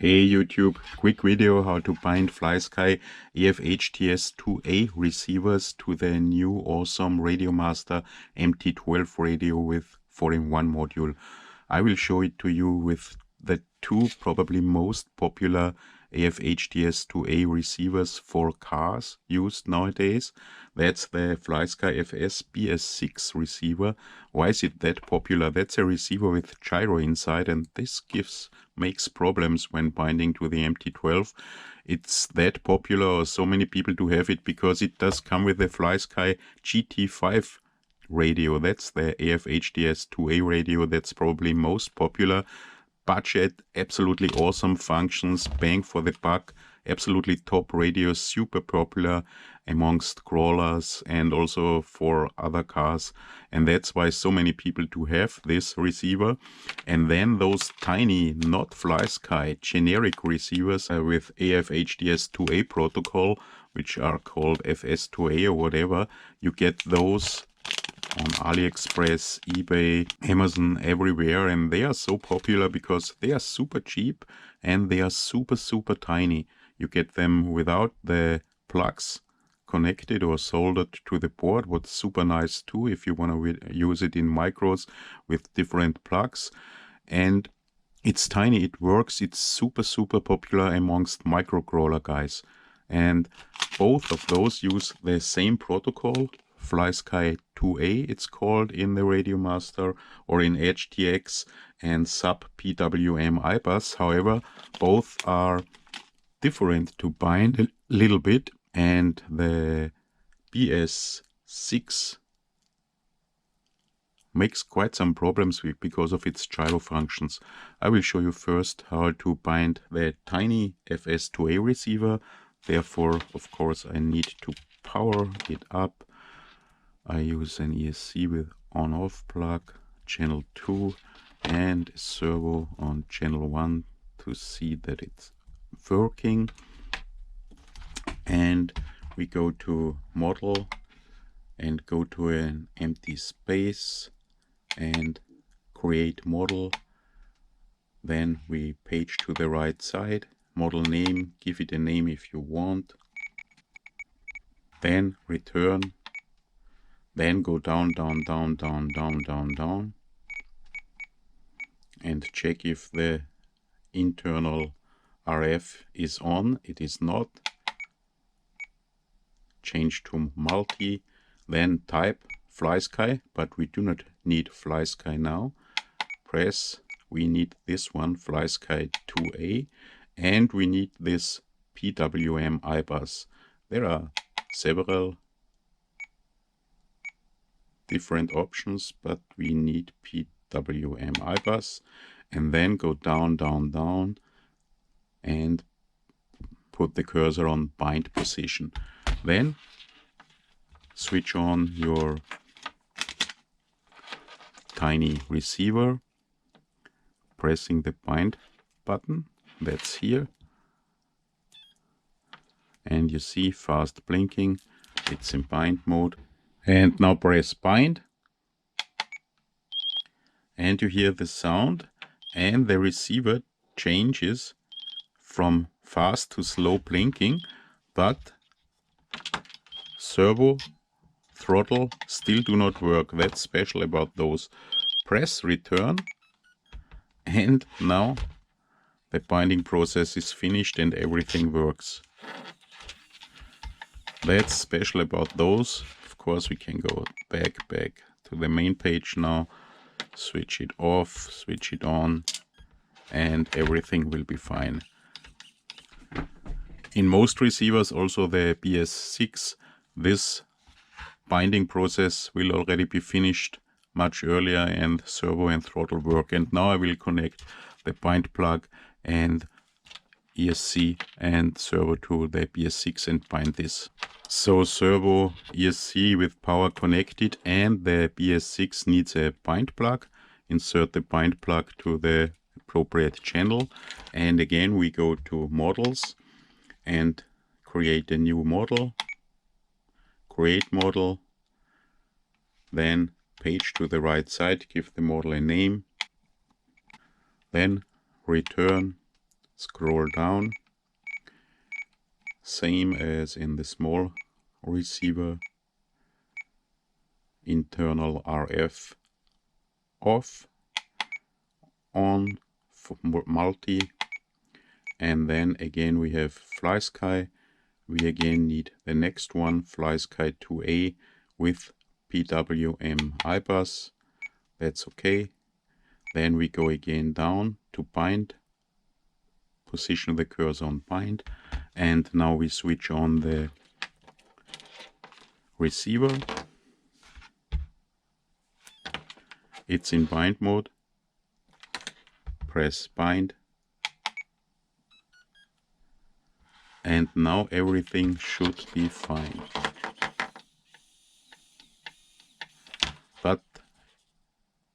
Hey YouTube, quick video how to bind Flysky AFHDS 2A receivers to the new awesome Radiomaster MT12 radio with 4-in-1 module. I will show it to you with the two probably most popular AFHDS 2A receivers for cars used nowadays. That's the Flysky FS-BS6 receiver. Why is it that popular? That's a receiver with gyro inside, and this makes problems when binding to the MT12. It's that popular, or so many people do have it, because it does come with the Flysky GT5 radio. That's the AFHDS 2A radio. That's probably most popular. Budget, absolutely awesome functions, bang for the buck, absolutely top radio, super popular amongst crawlers and also for other cars, and that's why so many people do have this receiver. And then those tiny, not Flysky, generic receivers with AFHDS 2A protocol, which are called FS2A or whatever, you get those on AliExpress, eBay, Amazon, everywhere, and they are so popular because they are super cheap and they are super tiny. You get them without the plugs connected or soldered to the board, what's super nice too if you want to use it in micros with different plugs. And it's tiny, it works, it's super popular amongst microcrawler guys. And both of those use the same protocol, Flysky 2A it's called in the Radiomaster, or in HTX and sub PWM.IBUS. However, both are different to bind a little bit, and the BS6 makes quite some problems because of its gyro functions. I will show you first how to bind the tiny FS2A receiver. Therefore, of course, I need to power it up. I use an ESC with on-off plug, channel 2, and servo on channel 1 to see that it's working. And we go to model and go to an empty space and create model. Then we page to the right side, model name, give it a name if you want. Then return. Then go down, and check if the internal RF is on. It is not. Change to multi, then type Flysky, but we do not need Flysky now. Press, we need this one, Flysky 2A, and we need this PWM.IBUS. There are several different options, but we need PWM.IBUS, and then go down and put the cursor on bind position. Then switch on your tiny receiver, pressing the bind button, that's here, and you see fast blinking, it's in bind mode. And now press bind, and you hear the sound, and the receiver changes from fast to slow blinking, but servo, throttle still do not work. That's special about those. Press return, and now the binding process is finished and everything works. That's special about those. Of course, we can go back to the main page now, switch it off, switch it on, and everything will be fine. In most receivers, also the BS6, this binding process will already be finished much earlier and servo and throttle work. And now I will connect the bind plug and ESC and servo to the BS6 and bind this. So servo, ESC with power connected, and the BS6 needs a bind plug. Insert the bind plug to the appropriate channel, and again we go to models and create a new model, create model, then page to the right side, give the model a name, then return, Scroll down. Same as in the small receiver. Internal RF off, on for multi, and then again we have Flysky. We again need the next one, Flysky 2A with PWM.IBUS. That's okay. Then we go again down to bind, position the cursor on bind, and now we switch on the receiver. It's in bind mode. Press bind. And now everything should be fine. But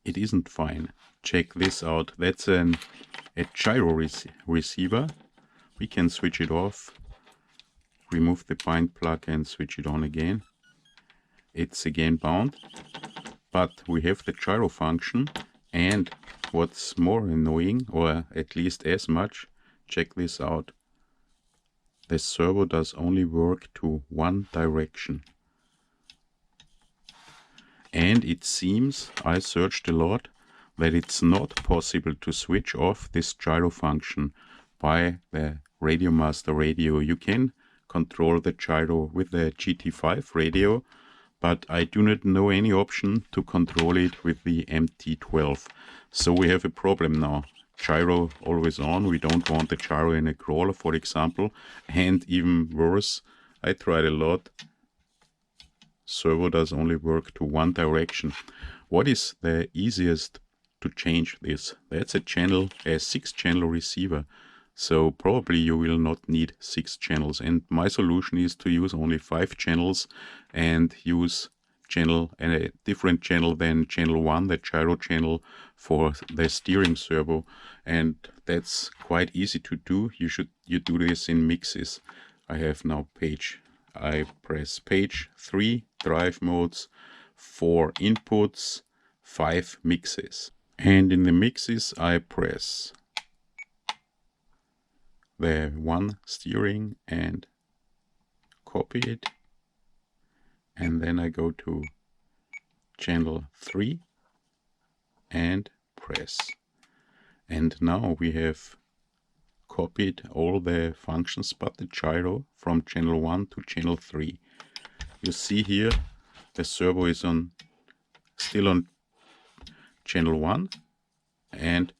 it isn't fine. Check this out. That's a gyro receiver. We can switch it off, remove the bind plug and switch it on again. It's again bound, but we have the gyro function, and what's more annoying, or at least as much, check this out. The servo does only work to one direction. And it seems, I searched a lot, that it's not possible to switch off this gyro function by the Radiomaster radio. You can control the gyro with the GT5 radio, but I do not know any option to control it with the MT12. So we have a problem now. Gyro always on. We don't want the gyro in a crawler, for example. And even worse, I tried a lot. Servo does only work to one direction. What is the easiest to change this? That's a 6-channel receiver. So probably you will not need 6 channels. And my solution is to use only 5 channels and use a different channel than channel 1, the gyro channel, for the steering servo. And that's quite easy to do. You do this in mixes. I have now I press page 3 drive modes, 4 inputs, 5 mixes. And in the mixes I press the 1 steering and copy it, and then I go to channel 3 and press, and now we have copied all the functions but the gyro from channel 1 to channel 3. You see here the servo is still on channel 1, and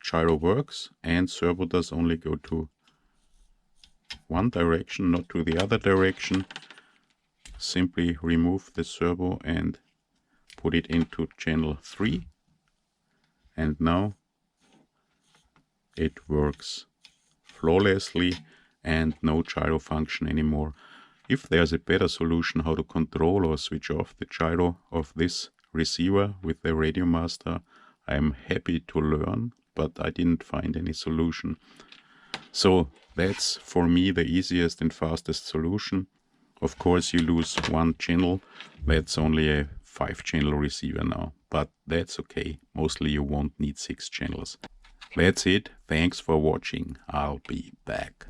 gyro works, and servo does only go to one direction, not to the other direction. Simply remove the servo and put it into channel 3, and now it works flawlessly and no gyro function anymore. If there's a better solution how to control or switch off the gyro of this receiver with the Radiomaster, I'm happy to learn, but I didn't find any solution. So that's for me the easiest and fastest solution. Of course you lose one channel, that's only a 5-channel receiver now, but that's okay. Mostly you won't need 6 channels. That's it, thanks for watching, I'll be back.